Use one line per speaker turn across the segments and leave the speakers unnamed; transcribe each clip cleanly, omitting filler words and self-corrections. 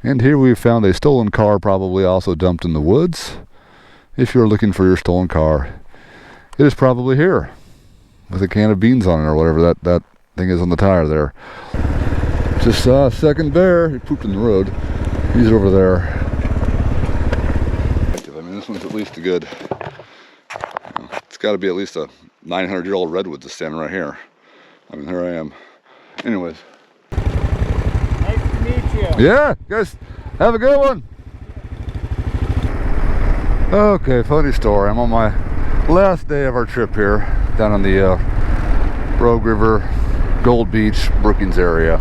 And here we found a stolen car, probably also dumped in the woods. If you're looking for your stolen car, it is probably here, with a can of beans on it or whatever that thing is on the tire there. Just saw a second bear. He pooped in the road. He's over there. I mean, this one's at least a good, it's got to be at least a 900-year-old redwood that's standing right here. I mean, here I am. Anyways.
Nice to meet you.
Yeah, guys, have a good one. Okay, funny story. I'm on my last day of our trip here down on the Rogue River, Gold Beach, Brookings area.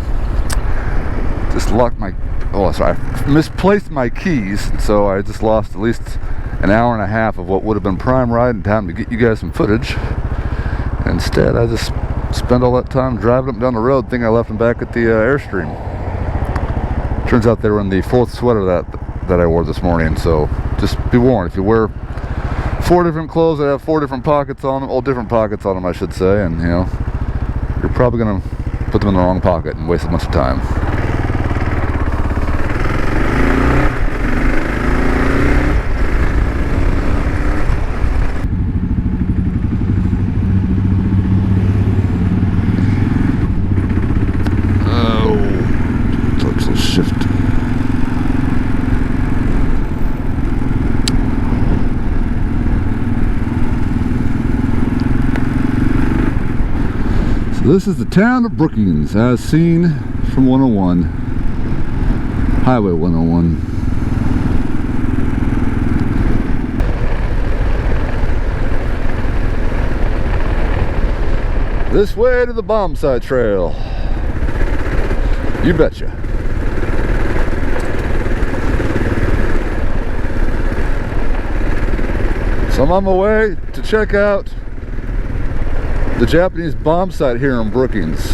Just locked my, I misplaced my keys, so I just lost at least an hour and a half of what would have been prime riding time to get you guys some footage. Instead, I just spent all that time driving up down the road, thinking I left them back at the Airstream. Turns out they were in the fourth sweater that I wore this morning, so just be warned, if you wear 4 different clothes that have 4 different pockets on them, all different pockets on them I should say, and you know, you're probably going to put them in the wrong pocket and waste a bunch of time. This is the town of Brookings as seen from 101, Highway 101. This way to the Bombsite Trail. You betcha. So I'm on my way to check out the Japanese bomb site here in Brookings.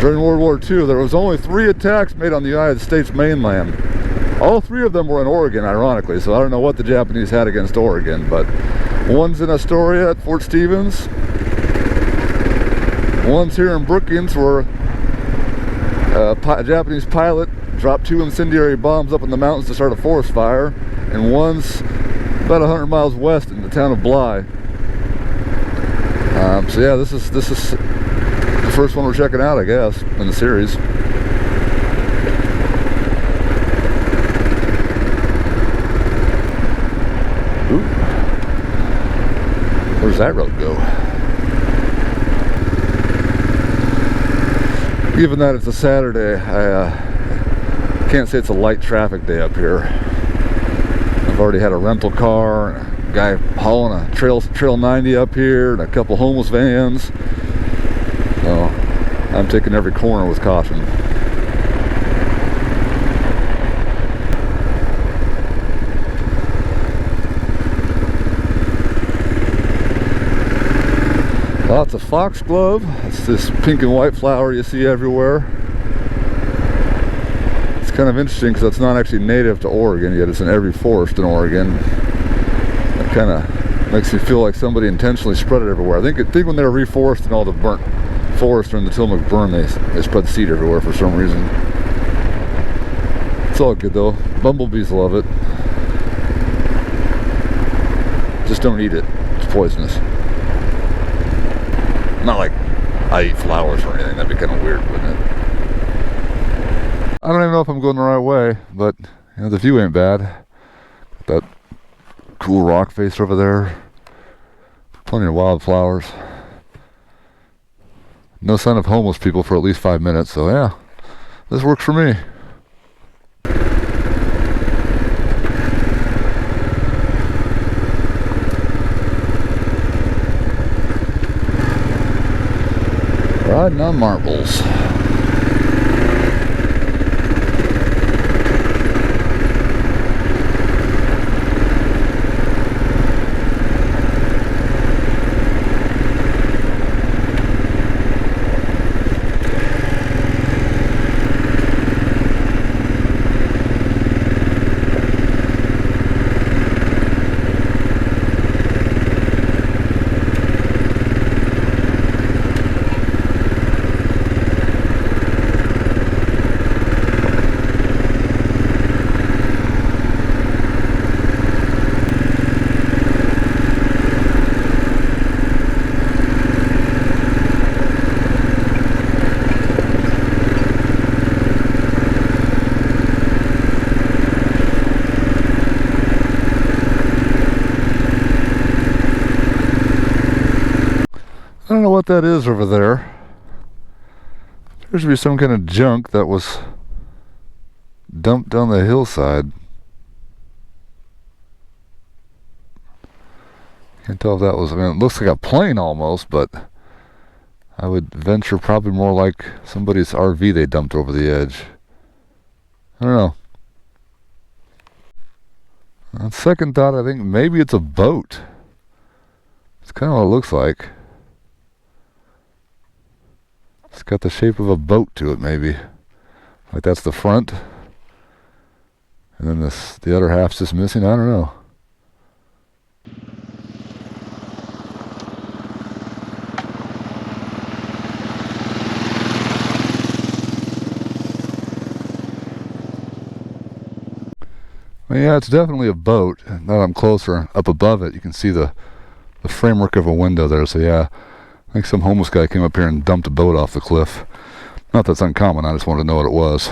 During World War II, there was only 3 attacks made on the United States mainland. All 3 of them were in Oregon, ironically, so I don't know what the Japanese had against Oregon, but one's in Astoria at Fort Stevens, one's here in Brookings where a Japanese pilot dropped 2 incendiary bombs up in the mountains to start a forest fire, and one's about 100 miles west in the town of Bly. So yeah, this is the first one we're checking out, I guess, in the series. Ooh. Where's that road go? Given that it's a Saturday, I can't say it's a light traffic day up here. I've already had a rental car, and a guy hauling a Trail 90 up here, and a couple homeless vans. So I'm taking every corner with caution. Lots of foxglove. It's this pink and white flower you see everywhere. It's kind of interesting because it's not actually native to Oregon, yet it's in every forest in Oregon. It kind of makes me feel like somebody intentionally spread it everywhere. I think when they were reforesting all the burnt forest during the Tillamook burn, they spread seed everywhere for some reason. It's all good though. Bumblebees love it. Just don't eat it. It's poisonous. Not like I eat flowers or anything. That'd be kind of weird, wouldn't it? I don't even know if I'm going the right way, but you know, the view ain't bad. That cool rock face over there. Plenty of wildflowers. No sign of homeless people for at least 5 minutes, so yeah, this works for me. Riding on marbles. what that is over there. There should be some kind of junk that was dumped down the hillside. Can't tell if that was, I mean, it looks like a plane almost, but I would venture probably more like somebody's RV they dumped over the edge. I don't know. On second thought, I think maybe it's a boat. It's kind of what it looks like. It's got the shape of a boat to it, maybe. Like that's the front. And then the other half's just missing. I don't know. Well, yeah, it's definitely a boat. Now that I'm closer, up above it, you can see the framework of a window there. So yeah, I think some homeless guy came up here and dumped a boat off the cliff. Not that's uncommon, I just wanted to know what it was.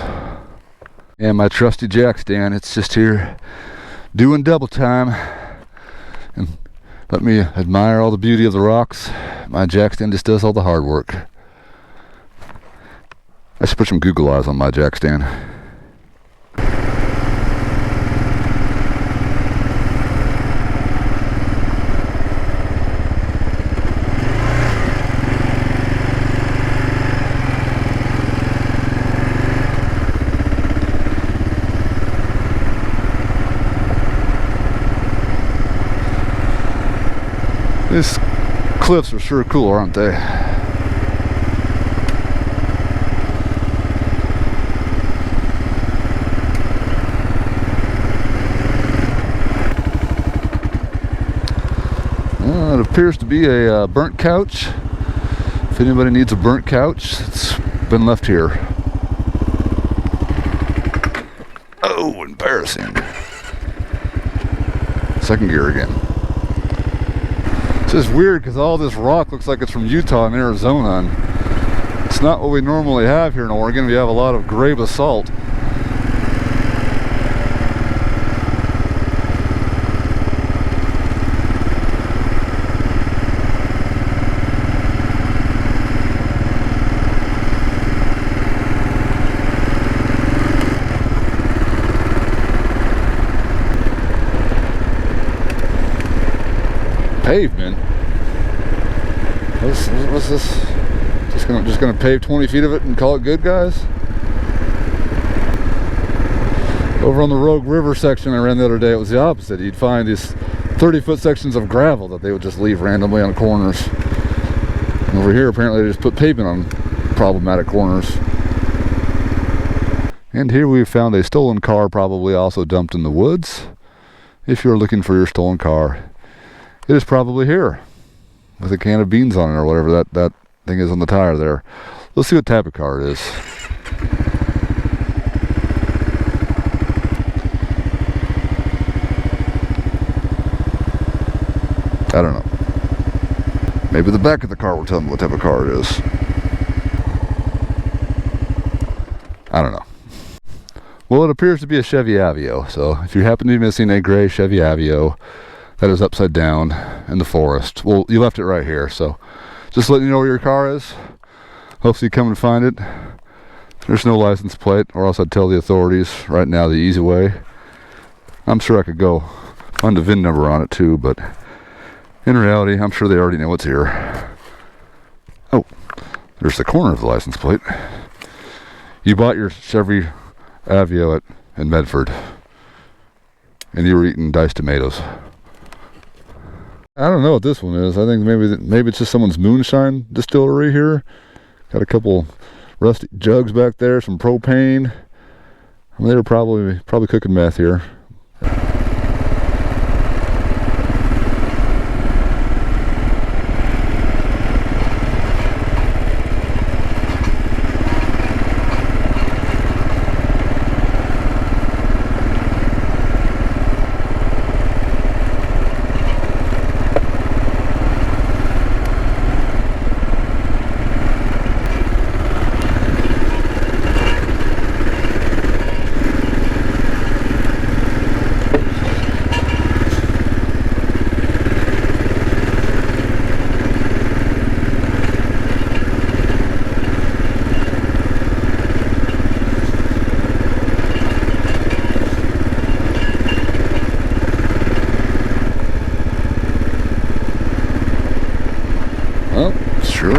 And my trusty jack stand, it's just here doing double time. And let me admire all the beauty of the rocks. My jack stand just does all the hard work. I should put some Google eyes on my jack stand. These cliffs are sure cool, aren't they? It appears to be a burnt couch. If anybody needs a burnt couch, it's been left here. Oh, embarrassing. Second gear again. It's just weird because all this rock looks like it's from Utah and Arizona, and it's not what we normally have here in Oregon. We have a lot of gray basalt. Pavement. What's this? Just gonna pave 20 feet of it and call it good, guys? Over on the Rogue River section I ran the other day, it was the opposite. You'd find these 30-foot sections of gravel that they would just leave randomly on corners. And over here, apparently they just put pavement on problematic corners. And here we found a stolen car, probably also dumped in the woods. If you're looking for your stolen car, it is probably here with a can of beans on it or whatever that thing is on the tire there. Let's see what type of car it is. I don't know. Maybe the back of the car will tell me what type of car it is. I don't know. Well, it appears to be a Chevy Aveo. So if you happen to be missing a gray Chevy Aveo that is upside down in the forest, well, you left it right here. So just letting you know where your car is. Hopefully you come and find it. There's no license plate, or else I'd tell the authorities right now the easy way. I'm sure I could go find the VIN number on it too, but in reality, I'm sure they already know what's here. Oh, there's the corner of the license plate. You bought your Chevy Aveo in Medford, and you were eating diced tomatoes. I don't know what this one is. I think maybe it's just someone's moonshine distillery here. Got a couple rusty jugs back there, some propane. I mean, they were probably cooking meth here.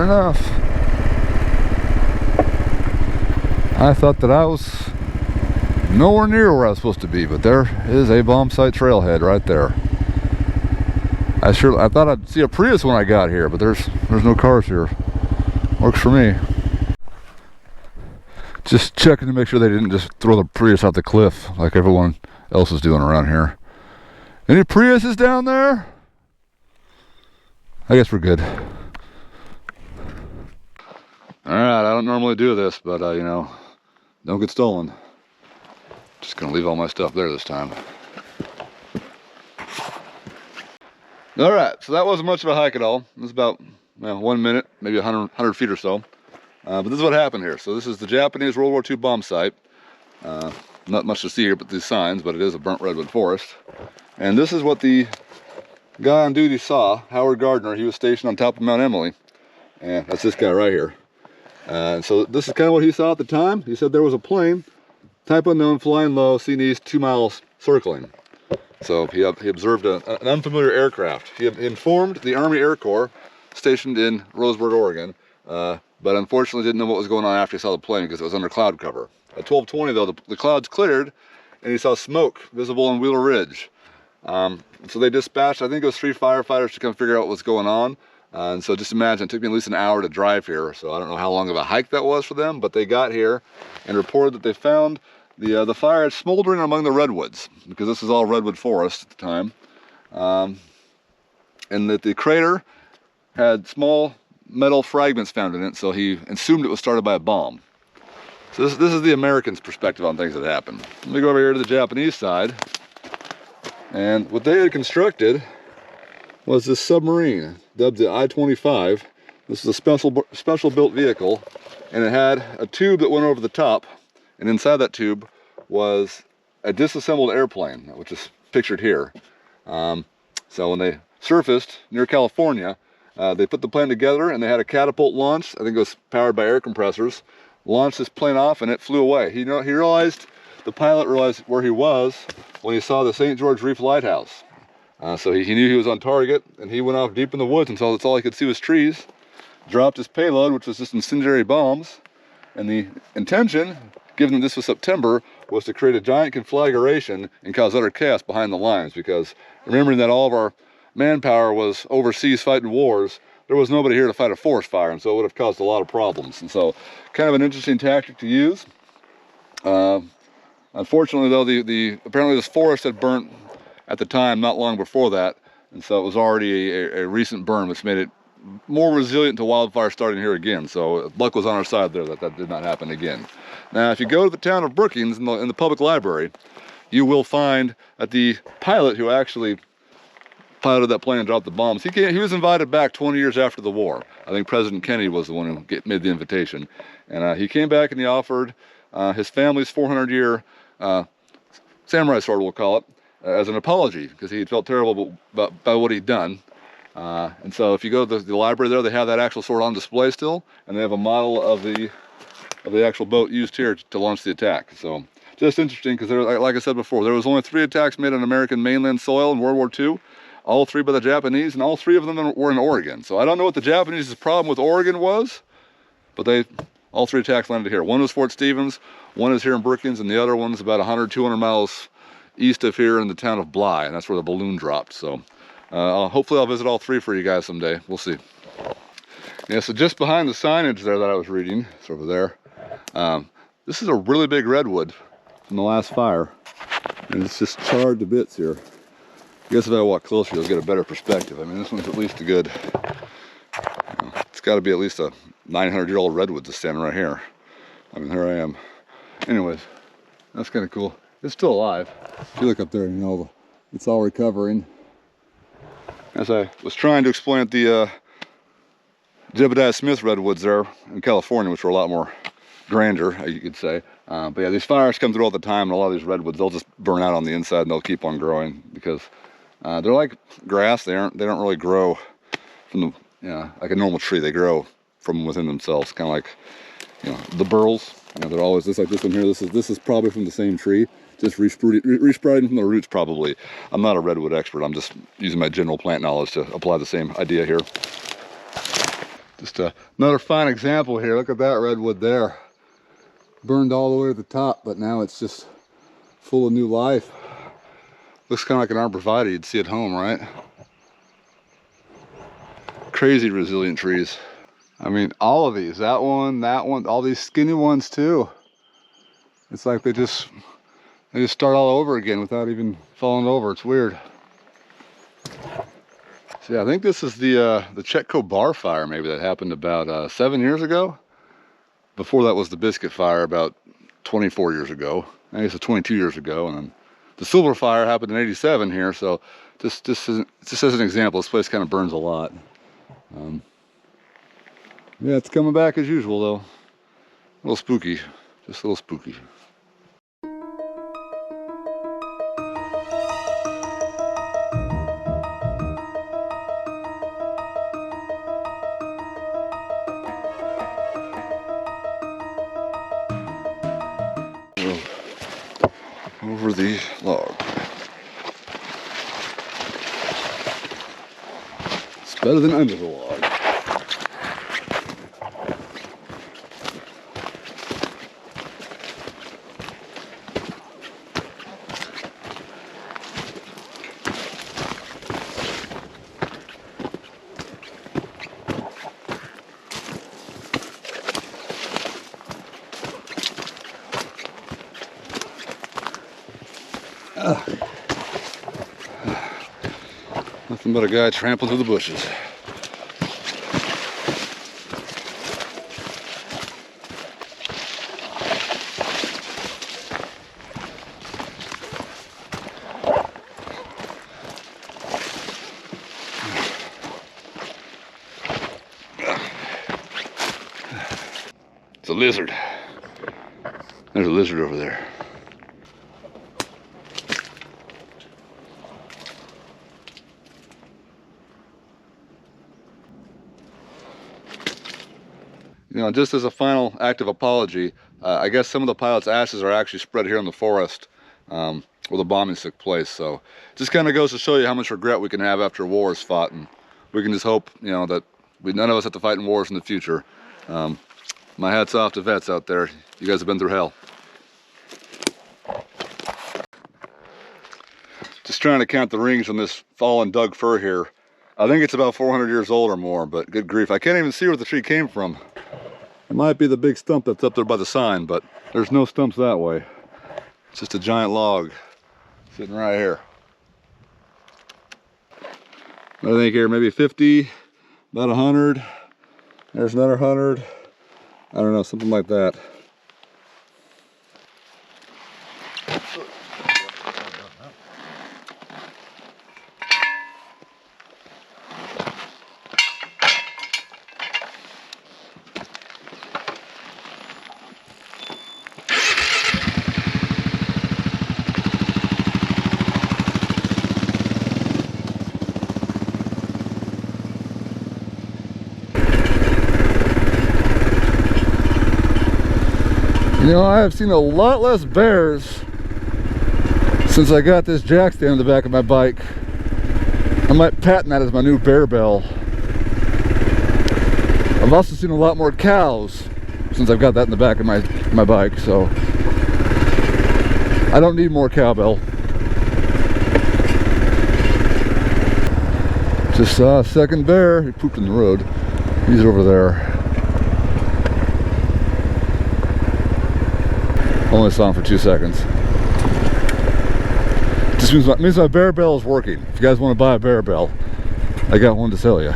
enough. I thought that I was nowhere near where I was supposed to be, but there is a bombsite trailhead right there. I thought I'd see a Prius when I got here, but there's no cars here. Works for me. Just checking to make sure they didn't just throw the Prius off the cliff like everyone else is doing around here. Any Priuses down there? I guess we're good. Alright, I don't normally do this, but you know, don't get stolen. Just gonna leave all my stuff there this time. Alright, so that wasn't much of a hike at all. It was about 1 minute, maybe 100 feet or so. But this is what happened here. So this is the Japanese World War II bombsite. Not much to see here but these signs, but it is a burnt redwood forest. And this is what the guy on duty saw, Howard Gardner. He was stationed on top of Mount Emily. And that's this guy right here. So this is kind of what he saw at the time. He said there was a plane, type unknown, flying low, seen east, 2 miles circling. So he observed an unfamiliar aircraft. He informed the Army Air Corps stationed in Roseburg, Oregon, but unfortunately didn't know what was going on after he saw the plane because it was under cloud cover. At 12:20 though, the clouds cleared and he saw smoke visible on Wheeler Ridge. So they dispatched, I think it was 3 firefighters to come figure out what was going on. And so just imagine, it took me at least an hour to drive here, so I don't know how long of a hike that was for them, but they got here and reported that they found the fire smoldering among the redwoods, because this is all redwood forest at the time, and that the crater had small metal fragments found in it, so he assumed it was started by a bomb. So this is the Americans' perspective on things that happened. Let me go over here to the Japanese side, and what they had constructed was this submarine, dubbed the I-25. This is a special built vehicle, and it had a tube that went over the top, and inside that tube was a disassembled airplane, which is pictured here. So when they surfaced near California, they put the plane together and they had a catapult launch. I think it was powered by air compressors. Launched this plane off and it flew away. The pilot realized where he was when he saw the St. George Reef Lighthouse. So he knew he was on target, and he went off deep in the woods until that's all he could see was trees. Dropped his payload, which was just incendiary bombs. And the intention, given that this was September, was to create a giant conflagration and cause utter chaos behind the lines, because remembering that all of our manpower was overseas fighting wars, there was nobody here to fight a forest fire, and so it would have caused a lot of problems. And so kind of an interesting tactic to use. Unfortunately though, apparently this forest had burnt at the time, not long before that, and so it was already a recent burn, which made it more resilient to wildfire starting here again. So luck was on our side there that did not happen again. Now, if you go to the town of Brookings in the public library, you will find that the pilot who actually piloted that plane and dropped the bombs, he was invited back 20 years after the war. I think President Kennedy was the one who made the invitation. And he came back and he offered his family's 400-year samurai sword, we'll call it, as an apology, because he felt terrible about what he'd done. And so if you go to the library there, they have that actual sword on display still, and they have a model of the actual boat used here to launch the attack. So just interesting, because like I said before, there was only 3 attacks made on American mainland soil in World War II, all 3 by the Japanese, and all 3 of them were in Oregon. So I don't know what the Japanese' problem with Oregon was, but all 3 attacks landed here. One was Fort Stevens, one is here in Brookings, and the other one's about 100-200 miles east of here in the town of Bly, and that's where the balloon dropped. So hopefully I'll visit all 3 for you guys someday. We'll see. Yeah, so just behind the signage there that I was reading, it's over there, this is a really big redwood from the last fire, and it's just charred to bits here. I guess if I walk closer, you'll get a better perspective. I mean, this one's at least it's got to be at least a 900-year-old redwood that's standing right here. I mean, here I am. Anyways, that's kind of cool. It's still alive. If you look up there, you know, it's all recovering. As I was trying to explain at the Jebediah Smith redwoods there in California, which were a lot more grander, you could say. But yeah, these fires come through all the time, and a lot of these redwoods, they'll just burn out on the inside and they'll keep on growing, because they're like grass. They don't really grow from like a normal tree. They grow from within themselves, kind of like, the burls. They're always just like this one here. This is probably from the same tree, just resprouting from the roots probably. I'm not a redwood expert. I'm just using my general plant knowledge to apply the same idea here. Just another fine example here. Look at that redwood there. Burned all the way to the top, but now it's just full of new life. Looks kind of like an arborvitae you'd see at home, right? Crazy resilient trees. I mean, all of these, that one, all these skinny ones too. It's like they just start all over again without even falling over. It's weird. So yeah, I think this is the Chetco bar fire maybe that happened about 7 years ago. Before that was the biscuit fire about 24 years ago. I guess it's 22 years ago, and then the silver fire happened in '87 here. So just as an example, this place kind of burns a lot. Yeah, it's coming back as usual though. A little spooky, just a little spooky. Over the log. It's better than under the log. Nothing but a guy trampling through the bushes. It's a lizard. There's a lizard over there. You know, just as a final act of apology, I guess some of the pilot's ashes are actually spread here in the forest where the bombing took place. So it just kind of goes to show you how much regret we can have after a war is fought, and we can just hope, you know, that none of us have to fight in wars in the future. My hat's off to vets out there. You guys have been through hell. Just trying to count the rings on this fallen Doug fir here. I think it's about 400 years old or more, but good grief, I can't even see where the tree came from. It might be the big stump that's up there by the sign, but there's no stumps that way. It's just a giant log sitting right here. I think here maybe 50, about 100. There's another 100. I don't know, something like that. You know, I have seen a lot less bears since I got this jack stand on the back of my bike. I might patent that as my new bear bell. I've also seen a lot more cows since I've got that in the back of my bike, so I don't need more cowbell. Just saw a second bear. He pooped in the road. He's over there. Only saw him for 2 seconds. Just means my bear bell is working. If you guys want to buy a bear bell, I got one to sell you.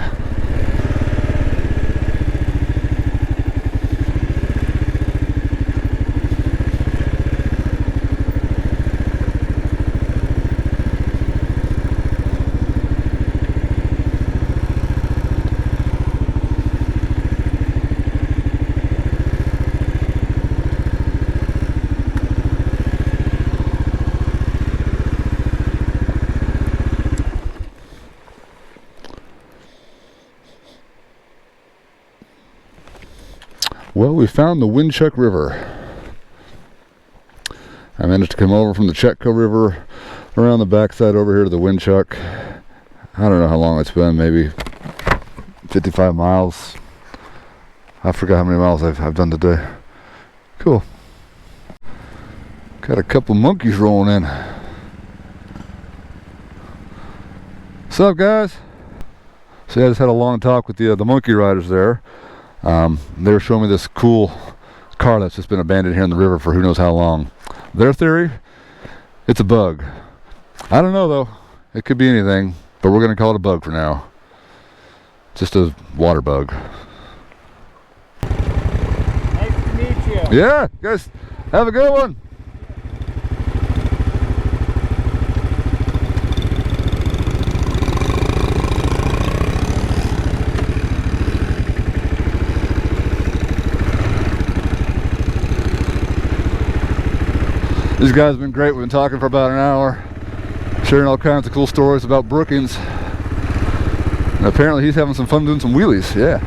Well, we found the Winchuck River. I managed to come over from the Chetco River around the backside over here to the Winchuck. I don't know how long it's been, maybe 55 miles. I forgot how many miles I've done today. Cool. Got a couple monkeys rolling in. What's up, guys? So I just had a long talk with the monkey riders there. They were showing me this cool car that's just been abandoned here in the river for who knows how long. Their theory, it's a bug. I don't know though. It could be anything, but we're gonna call it a bug for now. Just a water bug.
Nice to meet you.
Yeah, guys, have a good one. These guys have been great. We've been talking for about an hour, sharing all kinds of cool stories about Brookings. And apparently he's having some fun doing some wheelies, yeah.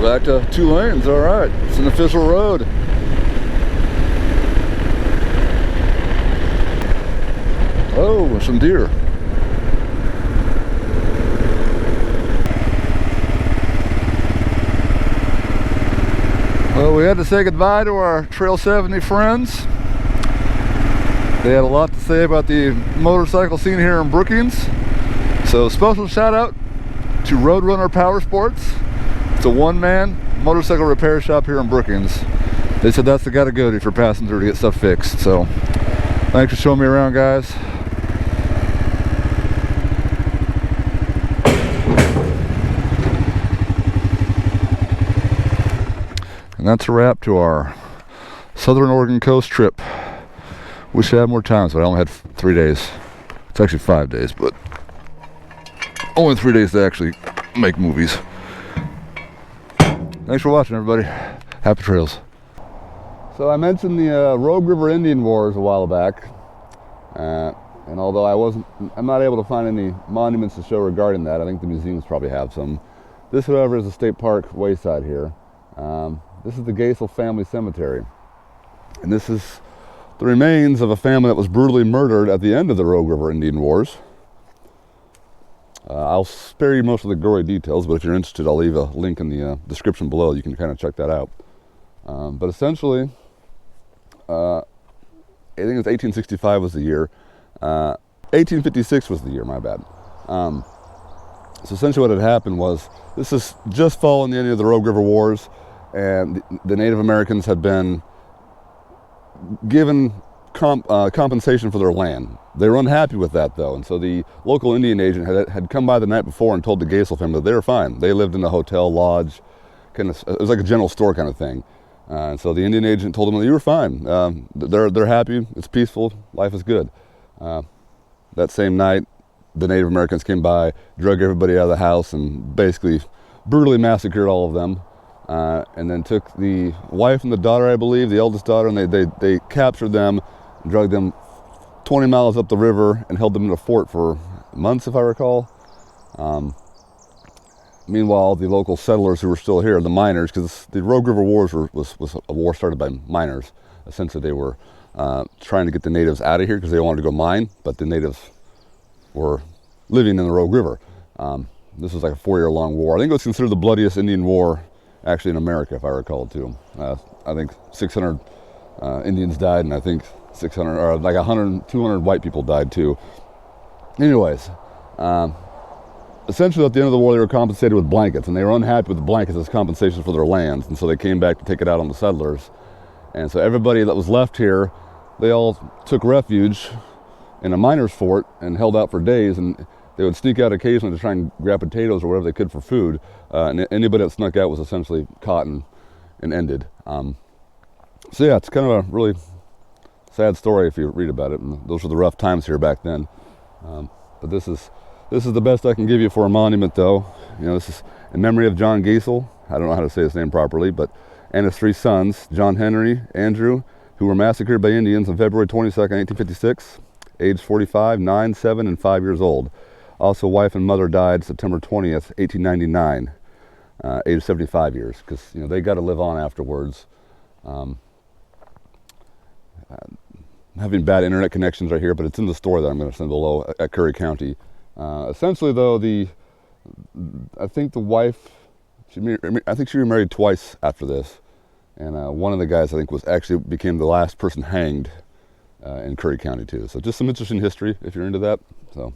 Back to 2 lanes, all right. It's an official road. Oh, some deer. Well, we had to say goodbye to our Trail 70 friends. They had a lot to say about the motorcycle scene here in Brookings. So special shout out to Roadrunner Power Sports. It's a one-man motorcycle repair shop here in Brookings. They said that's the guy to go to for passing through to get stuff fixed. So thanks for showing me around, guys. And that's a wrap to our Southern Oregon coast trip. Wish I had more time, so I only had 3 days. It's actually 5 days, but only 3 days to actually make movies. Thanks for watching, everybody. Happy trails. So I mentioned the Rogue River Indian Wars a while back, and although I'm not able to find any monuments to show regarding that. I think the museums probably have some. This, however, is a state park wayside here. This is the Geisel family cemetery, and this is the remains of a family that was brutally murdered at the end of the Rogue River Indian Wars. I'll spare you most of the gory details, but if you're interested, I'll leave a link in the description below. You can kind of check that out. But essentially, I think it was 1865 was the year. 1856 was the year, my bad. So essentially what had happened was, this is just following the end of the Rogue River Wars, and the Native Americans had been given compensation for their land. They were unhappy with that though, and so the local Indian agent had come by the night before and told the Geisel family that they were fine. They lived in a hotel, lodge, kind of, it was like a general store kind of thing. And so the Indian agent told them that you were fine. They're happy, it's peaceful, life is good. That same night, the Native Americans came by, drug everybody out of the house, and basically brutally massacred all of them. And then took the wife and the daughter, I believe, the eldest daughter, and they captured them, dragged them 20 miles up the river, and held them in a fort for months, if I recall. Meanwhile, the local settlers who were still here, the miners, because the Rogue River Wars was a war started by miners. Essentially, they were trying to get the natives out of here because they wanted to go mine, but the natives were living in the Rogue River. This was like a 4-year-long war. I think it was considered the bloodiest Indian war actually in America, if I recall too. I think 600 Indians died, and I think 600 or like 100, 200 white people died too. Anyways, essentially at the end of the war they were compensated with blankets, and they were unhappy with the blankets as compensation for their lands, and so they came back to take it out on the settlers. And so everybody that was left here, they all took refuge in a miner's fort and held out for days, and they would sneak out occasionally to try and grab potatoes or whatever they could for food, and anybody that snuck out was essentially caught and ended. So yeah, it's kind of a really sad story if you read about it, and those were the rough times here back then. But this is the best I can give you for a monument, though. You know, this is in memory of John Geisel. I don't know how to say his name properly, but and his 3 sons, John Henry, Andrew, who were massacred by Indians on February 22nd, 1856, aged 45, 9, 7, and 5 years old. Also, wife and mother died September 20th, 1899, aged 75 years, because you know they got to live on afterwards. Having bad internet connections right here, but it's in the story that I'm going to send below at Curry County. Essentially, though, I think the wife, I think she remarried twice after this, and one of the guys I think became the last person hanged in Curry County too. So just some interesting history if you're into that. So.